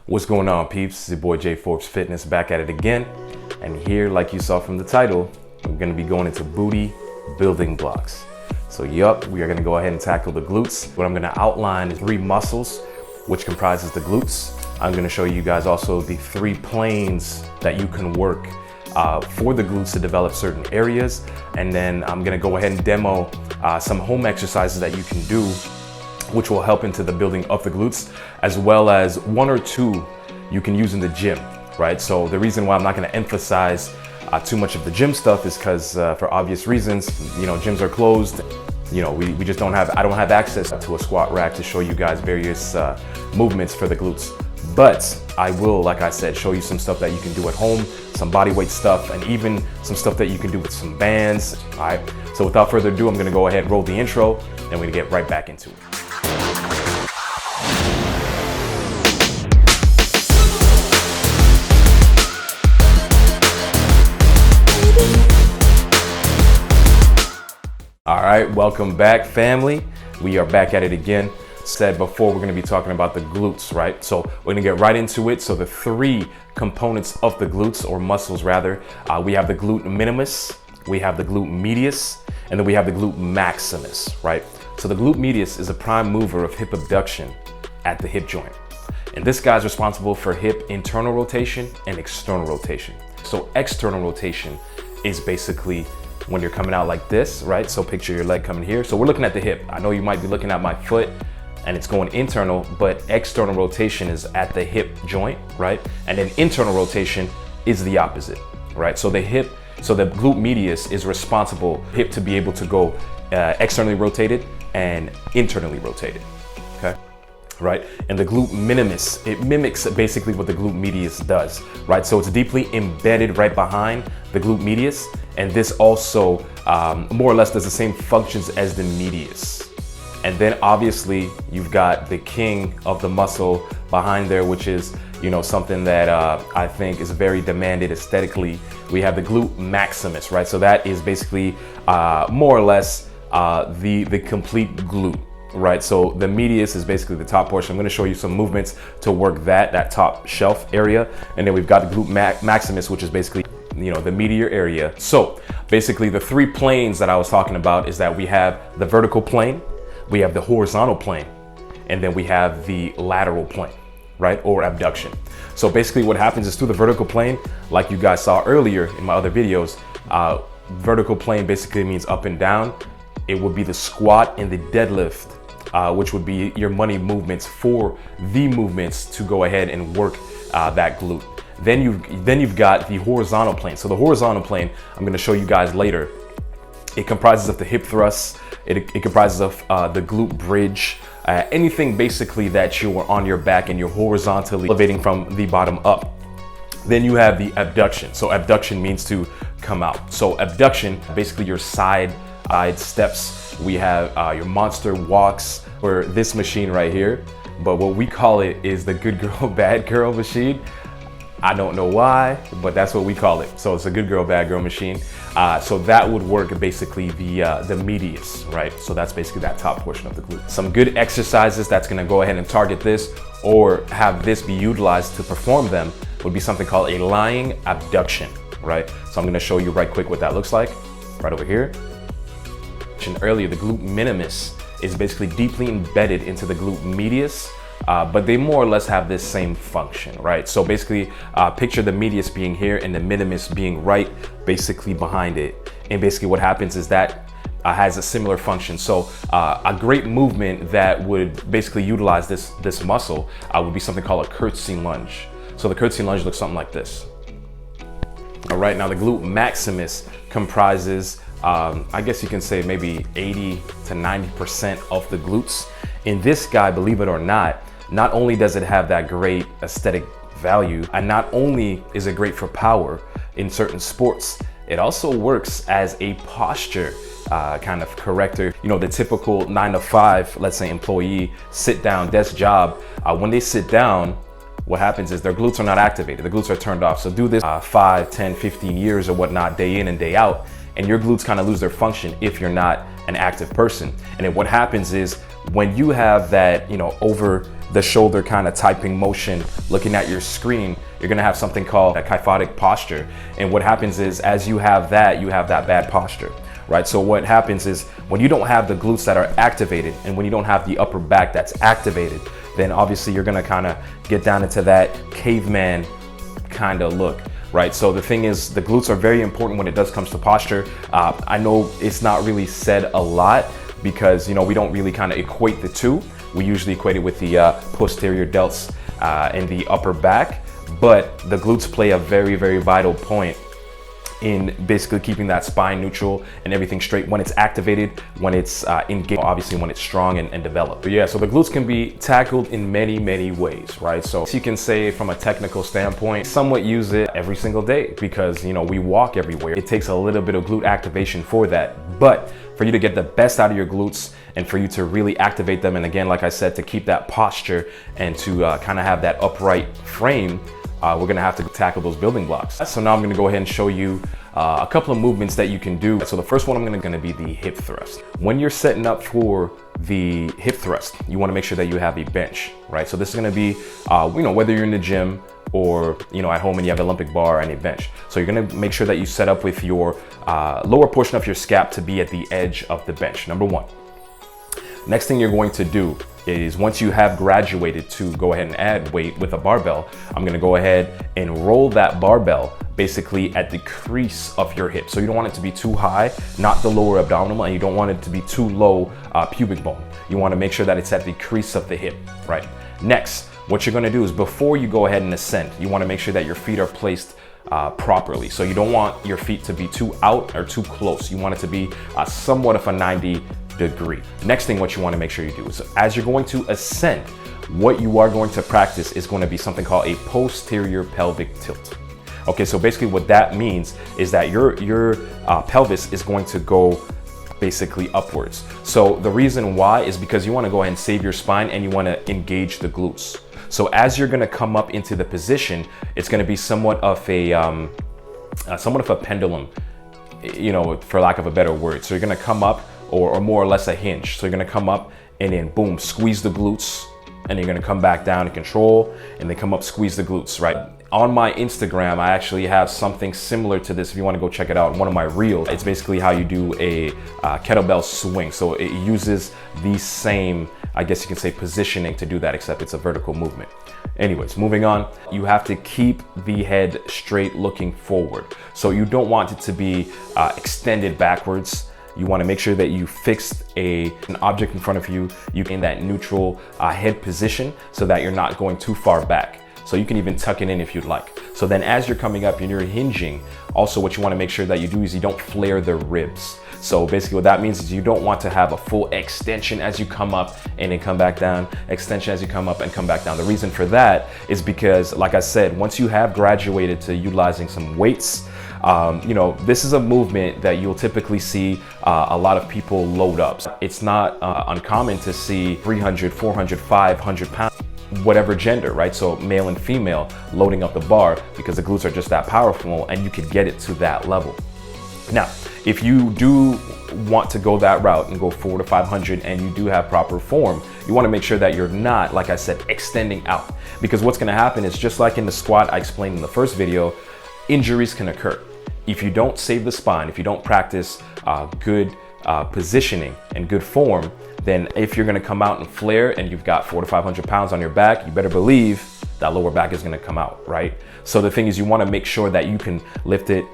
What's going on, peeps? It's your boy J Forbes Fitness back at it again. And here, like you saw from the title, we're gonna be going into booty building blocks. So yup, we are gonna go ahead and tackle the glutes. What I'm gonna outline is 3 muscles, which comprises the glutes. I'm gonna show you guys also the 3 planes that you can work for the glutes to develop certain areas. And then I'm gonna go ahead and demo some home exercises that you can do, which will help into the building of the glutes, as well as 1 or 2 you can use in the gym, right? So the reason why I'm not gonna emphasize too much of the gym stuff is because for obvious reasons, you know, gyms are closed. You know, we just I don't have access to a squat rack to show you guys various movements for the glutes. But I will, like I said, show you some stuff that you can do at home, some body weight stuff, and even some stuff that you can do with some bands. All right, so without further ado, I'm gonna go ahead and roll the intro, and we're gonna get right back into it. All right, welcome back, family. We are back at it again. Said before, we're gonna be talking about the glutes, right? So we're gonna get right into it. So the 3 components of the glutes, or muscles rather, we have the glute minimus, we have the glute medius, and then we have the glute maximus, right? So the glute medius is a prime mover of hip abduction at the hip joint. And this guy's responsible for hip internal rotation and external rotation. So external rotation is basically when you're coming out like this, right? So picture your leg coming here. So we're looking at the hip. I know you might be looking at my foot and it's going internal, but external rotation is at the hip joint, right? And then internal rotation is the opposite, right? So the glute medius is responsible hip to be able to go externally rotated and internally rotated, okay? Right? And the glute minimus, it mimics basically what the glute medius does, right? So it's deeply embedded right behind the glute medius, and this also more or less does the same functions as the medius. And then obviously you've got the king of the muscle behind there, which is, you know, something that I think is very demanded aesthetically. We have the glute maximus, right? So that is basically more or less the complete glute. Right, so the medius is basically the top portion. I'm going to show you some movements to work that top shelf area, and then we've got the glute maximus, which is basically, you know, the meatier area. So basically the 3 planes that I was talking about is that we have the vertical plane, we have the horizontal plane, and then we have the lateral plane, right, or abduction. So basically what happens is through the vertical plane, like you guys saw earlier in my other videos, vertical plane basically means up and down. It would be the squat and the deadlift, which would be your money movements for the movements to go ahead and work that glute. Then you've got the horizontal plane. So the horizontal plane, I'm going to show you guys later. It comprises of the hip thrusts. It comprises of the glute bridge, anything basically that you are on your back and you're horizontally elevating from the bottom up. Then you have the abduction. So abduction means to come out. So abduction, basically your side steps. We have your monster walks, or this machine right here, but what we call it is the good girl, bad girl machine. I don't know why, but that's what we call it. So it's a good girl, bad girl machine. So that would work basically the medius, right? So that's basically that top portion of the glute. Some good exercises that's gonna go ahead and target this, or have this be utilized to perform them, would be something called a lying abduction, right? So I'm gonna show you right quick what that looks like, right over here. Earlier, the glute minimus is basically deeply embedded into the glute medius, but they more or less have this same function, right? So basically, picture the medius being here and the minimus being right basically behind it. And basically what happens is that has a similar function. So a great movement that would basically utilize this muscle would be something called a curtsy lunge. So the curtsy lunge looks something like this. All right, now the glute maximus comprises I guess you can say maybe 80 to 90% of the glutes. In this guy, believe it or not only does it have that great aesthetic value, and not only is it great for power in certain sports, it also works as a posture kind of corrector. You know, the typical 9 to 5, let's say, employee sit down desk job, when they sit down, what happens is their glutes are not activated. The glutes are turned off. So do this 5, 10, 15 years or whatnot, day in and day out, and your glutes kind of lose their function if you're not an active person. And then what happens is when you have that, you know, over the shoulder kind of typing motion, looking at your screen, you're gonna have something called a kyphotic posture. And what happens is, as you have that bad posture, right? So what happens is, when you don't have the glutes that are activated, and when you don't have the upper back that's activated, then obviously you're gonna kind of get down into that caveman kind of look, right? So the thing is, the glutes are very important when it does comes to posture. I know it's not really said a lot because, you know, we don't really kind of equate the two. We usually equate it with the posterior delts and the upper back, but the glutes play a very, very vital point in basically keeping that spine neutral and everything straight when it's activated, when it's engaged, obviously when it's strong and developed. But yeah, so the glutes can be tackled in many, many ways, right? So you can say from a technical standpoint, somewhat use it every single day because, you know, we walk everywhere. It takes a little bit of glute activation for that. But for you to get the best out of your glutes and for you to really activate them, and again, like I said, to keep that posture and to kind of have that upright frame, we're gonna have to tackle those building blocks. So now I'm gonna go ahead and show you a couple of movements that you can do. So the first one I'm gonna be the hip thrust. When you're setting up for the hip thrust, you wanna make sure that you have a bench, right? So this is gonna be, you know, whether you're in the gym or, you know, at home and you have an Olympic bar and a bench. So you're gonna make sure that you set up with your lower portion of your scap to be at the edge of the bench, number one. Next thing you're going to do is, once you have graduated to go ahead and add weight with a barbell, I'm gonna go ahead and roll that barbell basically at the crease of your hip. So you don't want it to be too high, not the lower abdominal, and you don't want it to be too low pubic bone. You wanna make sure that it's at the crease of the hip, right? Next, what you're gonna do is, before you go ahead and ascend, you wanna make sure that your feet are placed properly. So you don't want your feet to be too out or too close. You want it to be somewhat of a 90 degree. Next thing, what you want to make sure you do is, as you're going to ascend, what you are going to practice is going to be something called a posterior pelvic tilt. Okay, so basically what that means is that your pelvis is going to go basically upwards. So the reason why is because you want to go ahead and save your spine and you want to engage the glutes. So as you're going to come up into the position, it's going to be somewhat of a pendulum, you know, for lack of a better word. So you're going to come up, or more or less a hinge. So you're gonna come up and then boom, squeeze the glutes, and you're gonna come back down and control, and then come up, squeeze the glutes, right? On my Instagram, I actually have something similar to this if you wanna go check it out in one of my reels. It's basically how you do a kettlebell swing. So it uses the same, I guess you can say, positioning to do that, except it's a vertical movement. Anyways, moving on, you have to keep the head straight looking forward. So you don't want it to be extended backwards. You want to make sure that you fix an object in front of you. You in that neutral head position so that you're not going too far back. So you can even tuck it in if you'd like. So then as you're coming up and you're hinging, also what you want to make sure that you do is you don't flare the ribs. So basically what that means is you don't want to have a full extension as you come up and then come back down, extension as you come up and come back down. The reason for that is because, like I said, once you have graduated to utilizing some weights, you know, this is a movement that you'll typically see a lot of people load up. It's not uncommon to see 300, 400, 500 pounds, whatever gender, right? So male and female loading up the bar because the glutes are just that powerful and you could get it to that level. Now, if you do want to go that route and go 400 to 500 and you do have proper form, you want to make sure that you're not, like I said, extending out. Because what's going to happen is, just like in the squat I explained in the first video, injuries can occur. If you don't save the spine, if you don't practice good positioning and good form, then if you're gonna come out and flare and you've got 400 to 500 pounds on your back, you better believe that lower back is gonna come out, right? So the thing is, you wanna make sure that you can lift it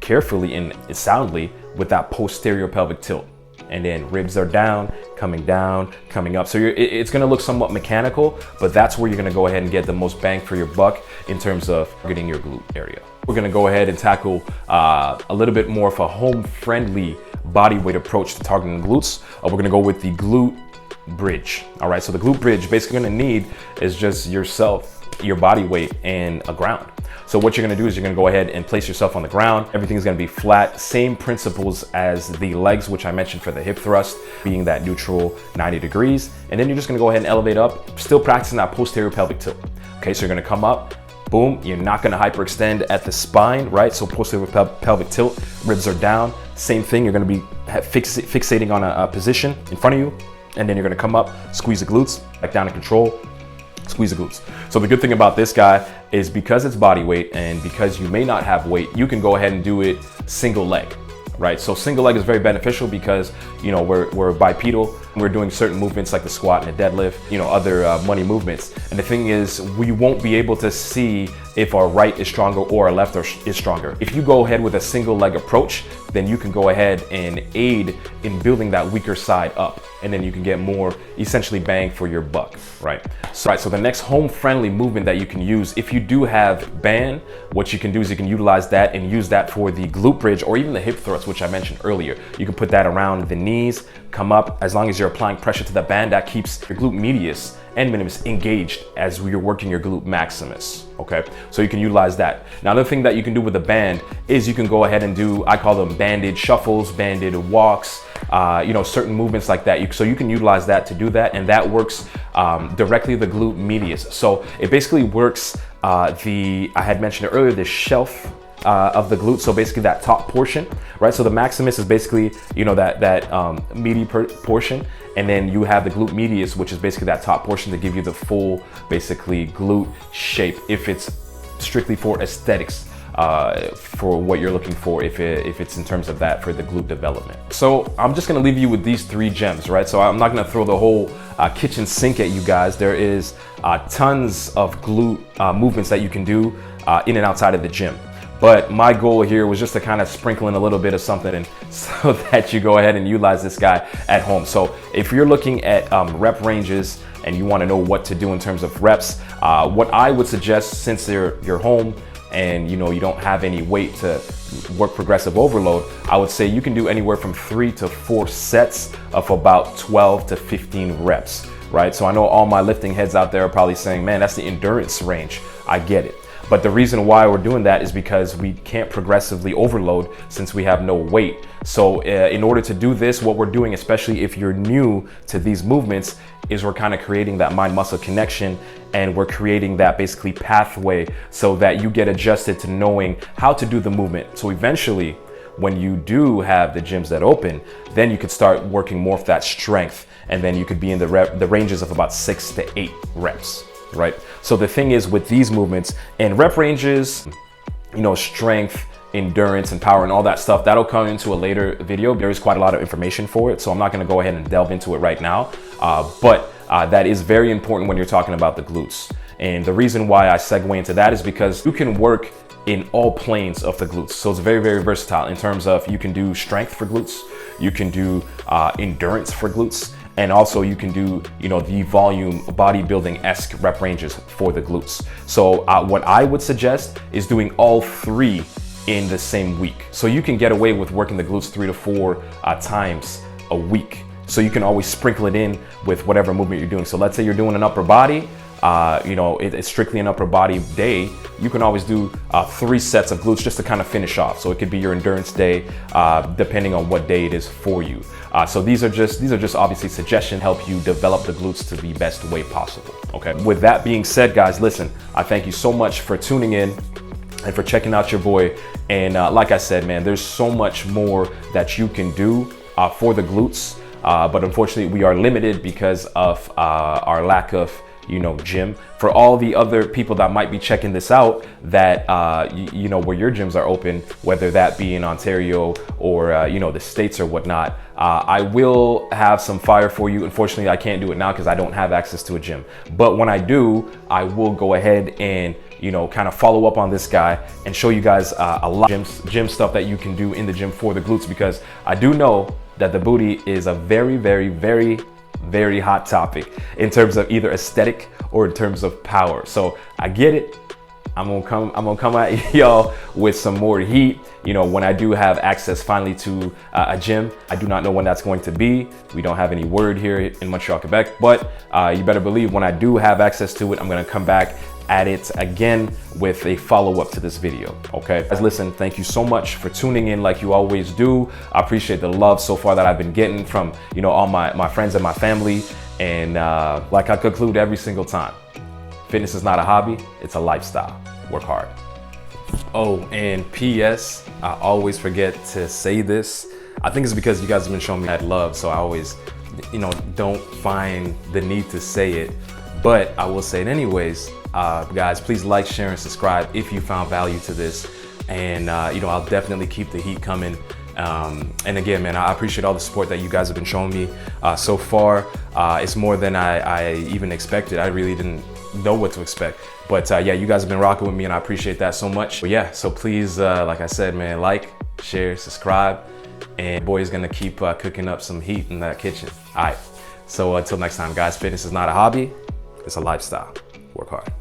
carefully and soundly with that posterior pelvic tilt. And then ribs are down, coming up. So it's gonna look somewhat mechanical, but that's where you're gonna go ahead and get the most bang for your buck in terms of getting your glute area. We're gonna go ahead and tackle a little bit more of a home-friendly body weight approach to targeting the glutes. We're gonna go with the glute bridge. All right, so the glute bridge, basically gonna need is just yourself, your body weight, and a ground. So what you're gonna do is you're gonna go ahead and place yourself on the ground. Everything's gonna be flat. Same principles as the legs, which I mentioned for the hip thrust, being that neutral 90 degrees. And then you're just gonna go ahead and elevate up, still practicing that posterior pelvic tilt. Okay, so you're gonna come up, boom, you're not gonna hyperextend at the spine, right? So posterior pelvic tilt, ribs are down. Same thing, you're gonna be fixating on a position in front of you, and then you're gonna come up, squeeze the glutes, back down and control, Squeeze the glutes. So the good thing about this guy is because it's body weight and because you may not have weight, you can go ahead and do it single leg, right? So single leg is very beneficial because, you know, we're bipedal. We're doing certain movements like the squat and the deadlift, you know, other money movements. And the thing is, we won't be able to see if our right is stronger or our left is stronger. If you go ahead with a single leg approach, then you can go ahead and aid in building that weaker side up. And then you can get more essentially bang for your buck, right? So the next home friendly movement that you can use, if you do have band, what you can do is you can utilize that and use that for the glute bridge or even the hip thrust, which I mentioned earlier. You can put that around the knees, come up, as long as you're applying pressure to the band, that keeps your glute medius and minimus engaged as you're working your glute maximus, okay? So you can utilize that. Now, another thing that you can do with the band is you can go ahead and do, I call them banded shuffles, banded walks, you know, certain movements like that. So you can utilize that to do that, and that works directly the glute medius. So it basically works I had mentioned it earlier, the shelf of the glute, so basically that top portion, right? So the maximus is basically, you know, that meaty portion, and then you have the glute medius, which is basically that top portion to give you the full, basically, glute shape, if it's strictly for aesthetics, for what you're looking for, if it's in terms of that for the glute development. So I'm just gonna leave you with these 3 gems, right? So I'm not gonna throw the whole kitchen sink at you guys. There is tons of glute movements that you can do in and outside of the gym. But my goal here was just to kind of sprinkle in a little bit of something and so that you go ahead and utilize this guy at home. So if you're looking at rep ranges and you want to know what to do in terms of reps, what I would suggest, since you're home and you know you don't have any weight to work progressive overload, I would say you can do anywhere from 3 to 4 sets of about 12 to 15 reps, right? So I know all my lifting heads out there are probably saying, man, that's the endurance range. I get it. But the reason why we're doing that is because we can't progressively overload since we have no weight. So in order to do this, what we're doing, especially if you're new to these movements, is we're kind of creating that mind-muscle connection, and we're creating that basically pathway so that you get adjusted to knowing how to do the movement. So eventually, when you do have the gyms that open, then you could start working more of that strength, and then you could be in the ranges of about 6 to 8 reps. Right? So the thing is with these movements and rep ranges, you know, strength, endurance, and power and all that stuff, that'll come into a later video. There is quite a lot of information for it, so I'm not going to go ahead and delve into it right now. But that is very important when you're talking about the glutes. And the reason why I segue into that is because you can work in all planes of the glutes. So it's very, very versatile in terms of you can do strength for glutes, you can do endurance for glutes, and also you can do, you know, the volume bodybuilding-esque rep ranges for the glutes. So what I would suggest is doing all 3 in the same week. So you can get away with working the glutes 3 to 4 times a week. So you can always sprinkle it in with whatever movement you're doing. So let's say you're doing an upper body, you know, it's strictly an upper body day. You can always do 3 sets of glutes just to kind of finish off. So it could be your endurance day, depending on what day it is for you. So these are just obviously suggestions, help you develop the glutes to the best way possible. Okay. With that being said, guys, listen, I thank you so much for tuning in and for checking out your boy. And like I said, man, there's so much more that you can do for the glutes. But unfortunately, we are limited because of our lack of, you know, gym. For all the other people that might be checking this out, that you know, where your gyms are open, whether that be in Ontario or you know, the States or whatnot, I will have some fire for you. Unfortunately, I can't do it now because I don't have access to a gym. But when I do, I will go ahead and, you know, kind of follow up on this guy and show you guys a lot of gym stuff that you can do in the gym for the glutes, because I do know that the booty is a very, very, very, very hot topic in terms of either aesthetic or in terms of power. So I get it. I'm gonna come at y'all with some more heat, you know, when I do have access finally to a gym. I do not know when that's going to be. We don't have any word here in Montreal, Quebec, but you better believe when I do have access to it, I'm gonna come back at it again with a follow-up to this video. Okay, guys, listen, thank you so much for tuning in like you always do. I appreciate the love so far that I've been getting from, you know, all my friends and my family. And like I conclude every single time, fitness is not a hobby, it's a lifestyle. Work hard. Oh, and PS, I always forget to say this. I think it's because you guys have been showing me that love, so I always, you know, don't find the need to say it. But I will say it anyways. Guys, please like, share, and subscribe if you found value to this. And you know, I'll definitely keep the heat coming. And again, man, I appreciate all the support that you guys have been showing me so far. It's more than I even expected. I really didn't know what to expect. But yeah, you guys have been rocking with me, and I appreciate that so much. But yeah, so please, like I said, man, like, share, subscribe, and boy is gonna keep cooking up some heat in that kitchen. All right, so until next time, guys, fitness is not a hobby, it's a lifestyle. Work hard.